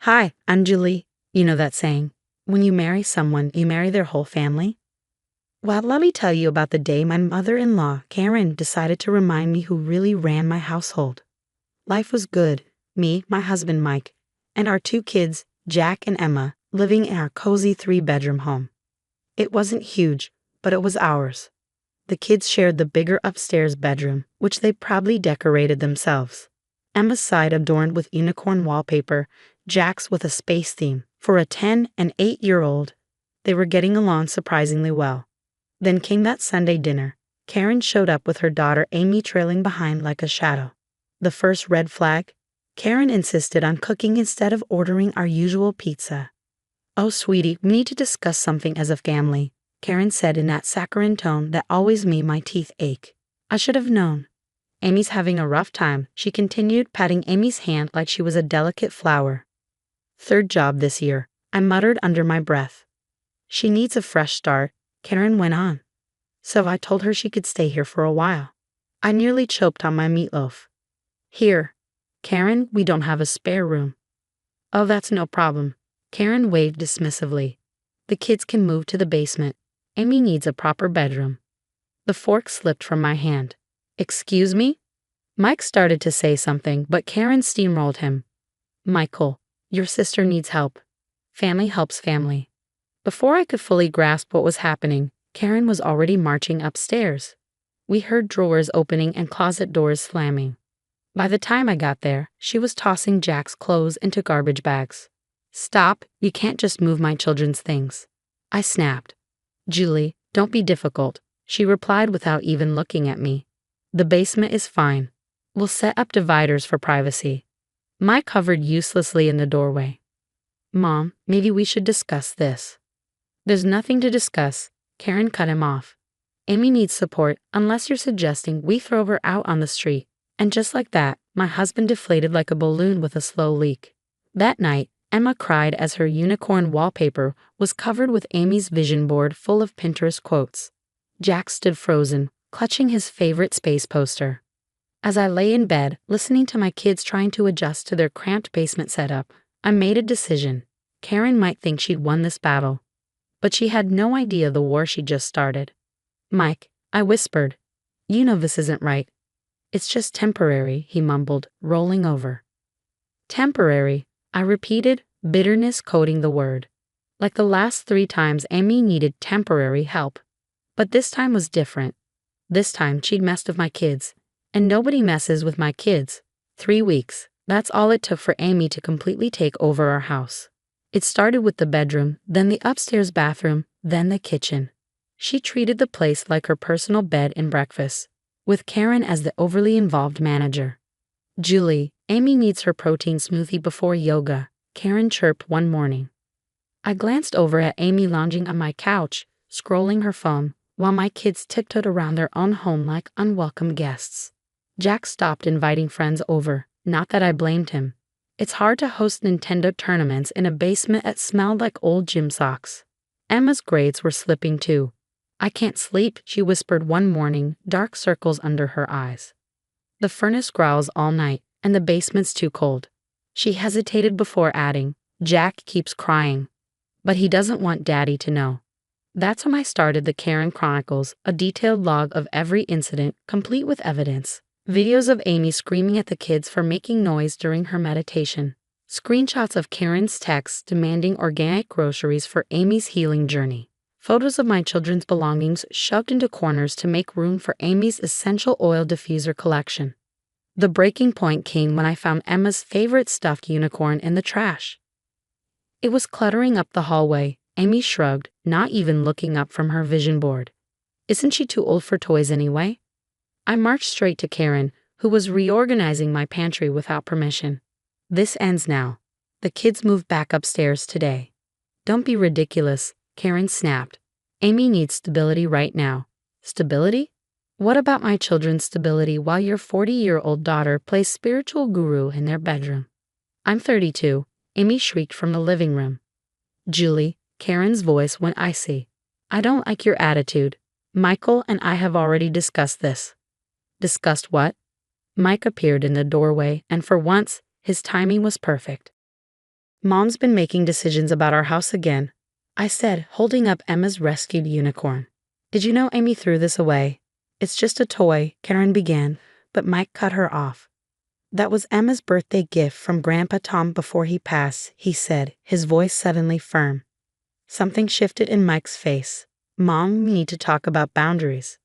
Hi, I'm Julie. You know that saying, when you marry someone, you marry their whole family? Well, let me tell you about the day my mother-in-law, Karen, decided to remind me who really ran my household. Life was good. Me, my husband Mike, and our two kids, Jack and Emma, living in our cozy three-bedroom home. It wasn't huge, but it was ours. The kids shared the bigger upstairs bedroom, which they proudly decorated themselves. Emma's side adorned with unicorn wallpaper, Jack's with a space theme. For a 10 and 8-year-old, they were getting along surprisingly well. Then came that Sunday dinner. Karen showed up with her daughter Amy trailing behind like a shadow. The first red flag? Karen insisted on cooking instead of ordering our usual pizza. "Oh, sweetie, we need to discuss something as a family," Karen said in that saccharine tone that always made my teeth ache. I should have known. "Amy's having a rough time," she continued, patting Amy's hand like she was a delicate flower. "Third job this year," I muttered under my breath. "She needs a fresh start," Karen went on. "So I told her she could stay here for a while." I nearly choked on my meatloaf. "Here, Karen, we don't have a spare room." "Oh, that's no problem." Karen waved dismissively. "The kids can move to the basement. Amy needs a proper bedroom." The fork slipped from my hand. "Excuse me?" Mike started to say something, but Karen steamrolled him. "Michael, your sister needs help. Family helps family." Before I could fully grasp what was happening, Karen was already marching upstairs. We heard drawers opening and closet doors slamming. By the time I got there, she was tossing Jack's clothes into garbage bags. "Stop, you can't just move my children's things." I snapped. "Julie, don't be difficult," she replied without even looking at me. "The basement is fine. We'll set up dividers for privacy." Mike hovered uselessly in the doorway. "Mom, maybe we should discuss this." "There's nothing to discuss," Karen cut him off. "Amy needs support unless you're suggesting we throw her out on the street." And just like that, my husband deflated like a balloon with a slow leak. That night, Emma cried as her unicorn wallpaper was covered with Amy's vision board full of Pinterest quotes. Jack stood frozen, clutching his favorite space poster. As I lay in bed, listening to my kids trying to adjust to their cramped basement setup, I made a decision. Karen might think she'd won this battle, but she had no idea the war she'd just started. "Mike," I whispered, "you know this isn't right." "It's just temporary," he mumbled, rolling over. "Temporary," I repeated, bitterness coating the word. Like the last 3 times Amy needed temporary help. But this time was different. This time she'd messed with my kids. And nobody messes with my kids. 3 weeks. That's all it took for Amy to completely take over our house. It started with the bedroom, then the upstairs bathroom, then the kitchen. She treated the place like her personal bed and breakfast, with Karen as the overly involved manager. "Julie, Amy needs her protein smoothie before yoga," Karen chirped one morning. I glanced over at Amy lounging on my couch, scrolling her phone, while my kids tiptoed around their own home like unwelcome guests. Jack stopped inviting friends over, not that I blamed him. It's hard to host Nintendo tournaments in a basement that smelled like old gym socks. Emma's grades were slipping too. "I can't sleep," she whispered one morning, dark circles under her eyes. "The furnace growls all night, and the basement's too cold." She hesitated before adding, "Jack keeps crying. But he doesn't want Daddy to know." That's when I started the Karen Chronicles, a detailed log of every incident, complete with evidence. Videos of Amy screaming at the kids for making noise during her meditation. Screenshots of Karen's texts demanding organic groceries for Amy's healing journey. Photos of my children's belongings shoved into corners to make room for Amy's essential oil diffuser collection. The breaking point came when I found Emma's favorite stuffed unicorn in the trash. It was cluttering up the hallway. Amy shrugged, not even looking up from her vision board. "Isn't she too old for toys anyway?" I marched straight to Karen, who was reorganizing my pantry without permission. "This ends now. The kids moved back upstairs today." "Don't be ridiculous," Karen snapped. "Amy needs stability right now." "Stability? What about my children's stability while your 40-year-old daughter plays spiritual guru in their bedroom?" "I'm 32, Amy shrieked from the living room. "Julie," Karen's voice went icy. "I don't like your attitude. Michael and I have already discussed this." "Discussed what?" Mike appeared in the doorway, and for once, his timing was perfect. Mom's been making decisions about our house again, I said, holding up Emma's rescued unicorn. Did you know Amy threw this away? It's just a toy, Karen began, but Mike cut her off. That was Emma's birthday gift from Grandpa Tom before he passed, he said, his voice suddenly firm. Something shifted in Mike's face. Mom, we need to talk about boundaries.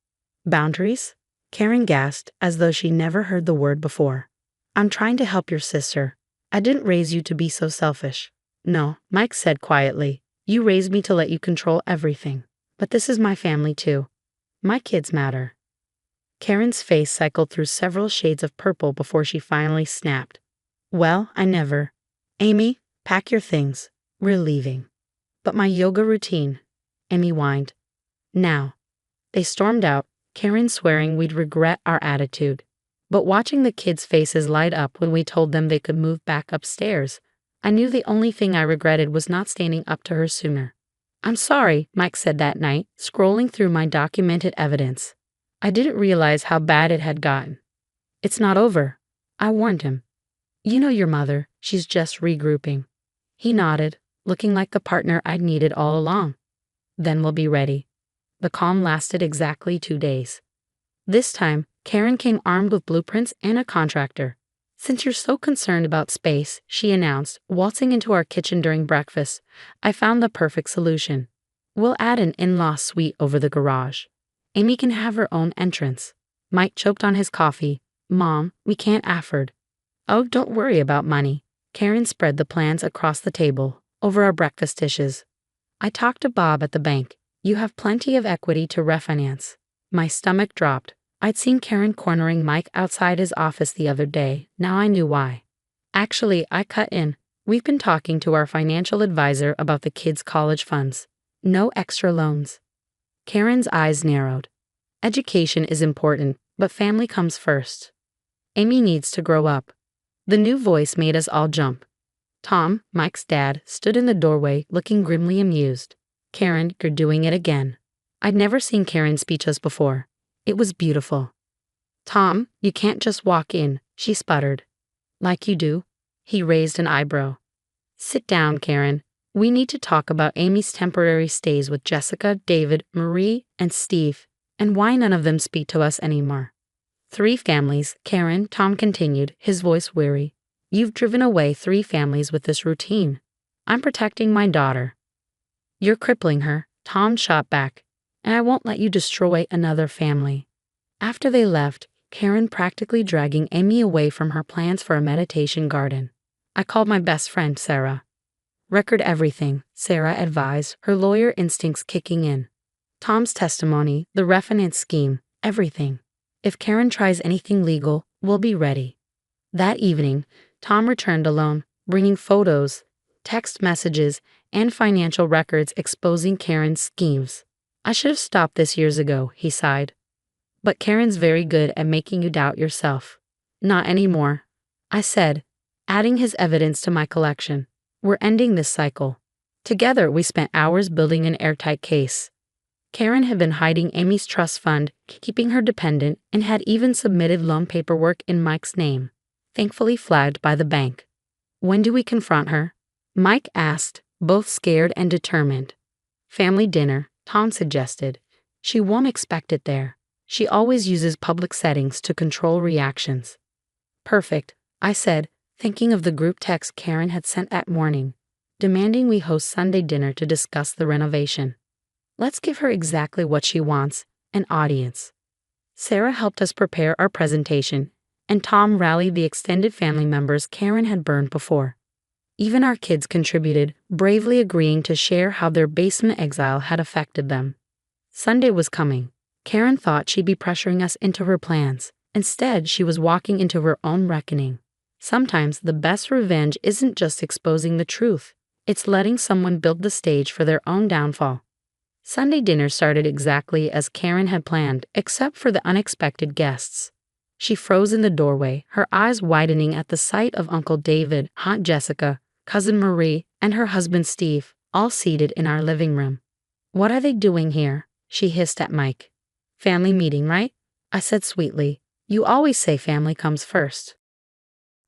Boundaries? Karen gasped, as though she never heard the word before. I'm trying to help your sister. I didn't raise you to be so selfish. No, Mike said quietly. You raised me to let you control everything. But this is my family too. My kids matter. Karen's face cycled through several shades of purple before she finally snapped. Well, I never. Amy, pack your things. We're leaving. But my yoga routine, Amy whined. Now. They stormed out, Karen swearing we'd regret our attitude. But watching the kids' faces light up when we told them they could move back upstairs, I knew the only thing I regretted was not standing up to her sooner. I'm sorry, Mike said that night, scrolling through my documented evidence. I didn't realize how bad it had gotten. It's not over. I warned him. You know your mother, she's just regrouping. He nodded, looking like the partner I'd needed all along. Then we'll be ready. The calm lasted exactly 2 days. This time, Karen came armed with blueprints and a contractor. Since you're so concerned about space, she announced, waltzing into our kitchen during breakfast, I found the perfect solution. We'll add an in-law suite over the garage. Amy can have her own entrance. Mike choked on his coffee. Mom, we can't afford. Oh, don't worry about money. Karen spread the plans across the table, over our breakfast dishes. I talked to Bob at the bank. You have plenty of equity to refinance. My stomach dropped. I'd seen Karen cornering Mike outside his office the other day. Now I knew why. Actually, I cut in. We've been talking to our financial advisor about the kids' college funds. No extra loans. Karen's eyes narrowed. Education is important, but family comes first. Amy needs to grow up. The new voice made us all jump. Tom, Mike's dad, stood in the doorway, looking grimly amused. Karen, you're doing it again. I'd never seen Karen speechless before. It was beautiful. Tom, you can't just walk in, she sputtered. Like you do? He raised an eyebrow. Sit down, Karen. We need to talk about Amy's temporary stays with Jessica, David, Marie, and Steve, and why none of them speak to us anymore. 3 families, Karen, Tom continued, his voice weary. You've driven away 3 families with this routine. I'm protecting my daughter. You're crippling her, Tom shot back, and I won't let you destroy another family. After they left, Karen practically dragging Amy away from her plans for a meditation garden. I called my best friend, Sarah. Record everything, Sarah advised, her lawyer instincts kicking in. Tom's testimony, the refinance scheme, everything. If Karen tries anything legal, we'll be ready. That evening, Tom returned alone, bringing photos, text messages, and financial records exposing Karen's schemes. I should have stopped this years ago, he sighed. But Karen's very good at making you doubt yourself. Not anymore, I said, adding his evidence to my collection. We're ending this cycle. Together, we spent hours building an airtight case. Karen had been hiding Amy's trust fund, keeping her dependent, and had even submitted loan paperwork in Mike's name, thankfully flagged by the bank. When do we confront her? Mike asked, both scared and determined. Family dinner, Tom suggested. She won't expect it there. She always uses public settings to control reactions. Perfect, I said, thinking of the group text Karen had sent that morning, demanding we host Sunday dinner to discuss the renovation. Let's give her exactly what she wants, an audience. Sarah helped us prepare our presentation, and Tom rallied the extended family members Karen had burned before. Even our kids contributed, bravely agreeing to share how their basement exile had affected them. Sunday was coming. Karen thought she'd be pressuring us into her plans. Instead, she was walking into her own reckoning. Sometimes the best revenge isn't just exposing the truth. It's letting someone build the stage for their own downfall. Sunday dinner started exactly as Karen had planned, except for the unexpected guests. She froze in the doorway, her eyes widening at the sight of Uncle David, Aunt Jessica, Cousin Marie, and her husband Steve, all seated in our living room. What are they doing here? She hissed at Mike. Family meeting, right? I said sweetly. You always say family comes first.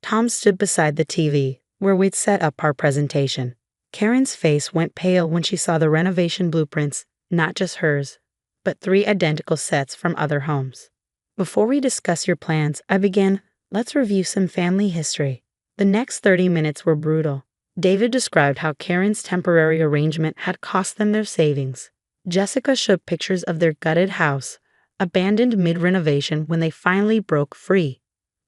Tom stood beside the TV, where we'd set up our presentation. Karen's face went pale when she saw the renovation blueprints, not just hers, but 3 identical sets from other homes. Before we discuss your plans, I began, let's review some family history. The next 30 minutes were brutal. David described how Karen's temporary arrangement had cost them their savings. Jessica showed pictures of their gutted house, abandoned mid-renovation when they finally broke free.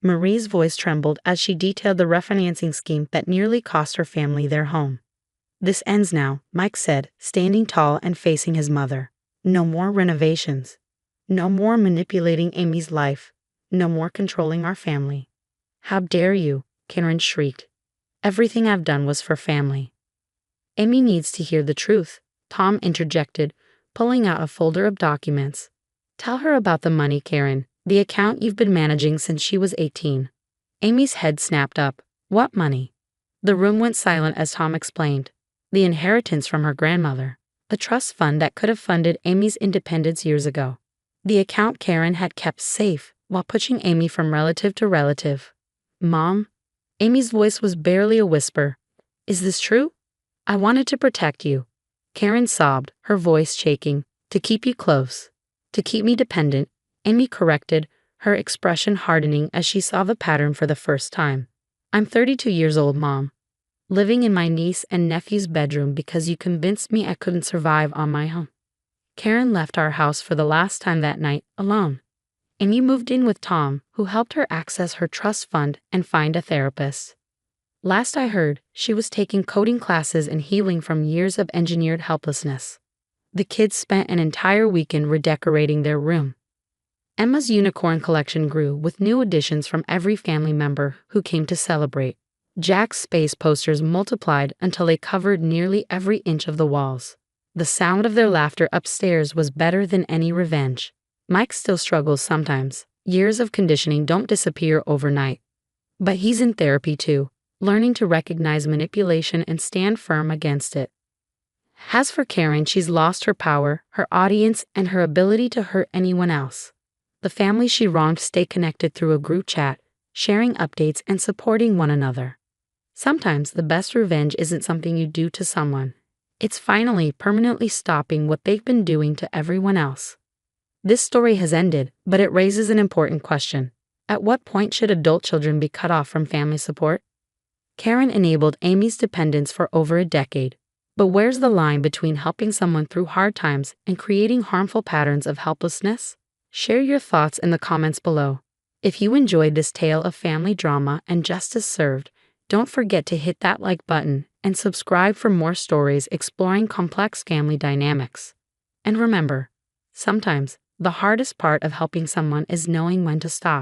Marie's voice trembled as she detailed the refinancing scheme that nearly cost her family their home. This ends now, Mike said, standing tall and facing his mother. No more renovations. No more manipulating Amy's life. No more controlling our family. How dare you, Karen shrieked. Everything I've done was for family. Amy needs to hear the truth, Tom interjected, pulling out a folder of documents. Tell her about the money, Karen, the account you've been managing since she was 18. Amy's head snapped up. What money? The room went silent as Tom explained. The inheritance from her grandmother. The trust fund that could have funded Amy's independence years ago. The account Karen had kept safe while pushing Amy from relative to relative. Mom? Amy's voice was barely a whisper. Is this true? I wanted to protect you. Karen sobbed, her voice shaking. To keep you close. To keep me dependent, Amy corrected, her expression hardening as she saw the pattern for the first time. I'm 32 years old, Mom. Living in my niece and nephew's bedroom because you convinced me I couldn't survive on my own. Karen left our house for the last time that night, alone. Amy moved in with Tom, who helped her access her trust fund and find a therapist. Last I heard, she was taking coding classes and healing from years of engineered helplessness. The kids spent an entire weekend redecorating their room. Emma's unicorn collection grew with new additions from every family member who came to celebrate. Jack's space posters multiplied until they covered nearly every inch of the walls. The sound of their laughter upstairs was better than any revenge. Mike still struggles sometimes. Years of conditioning don't disappear overnight. But he's in therapy too, learning to recognize manipulation and stand firm against it. As for Karen, she's lost her power, her audience, and her ability to hurt anyone else. The family she wronged stay connected through a group chat, sharing updates and supporting one another. Sometimes the best revenge isn't something you do to someone. It's finally permanently stopping what they've been doing to everyone else. This story has ended, but it raises an important question. At what point should adult children be cut off from family support? Karen enabled Amy's dependence for over a decade. But where's the line between helping someone through hard times and creating harmful patterns of helplessness? Share your thoughts in the comments below. If you enjoyed this tale of family drama and justice served, don't forget to hit that like button and subscribe for more stories exploring complex family dynamics. And remember, sometimes the hardest part of helping someone is knowing when to stop.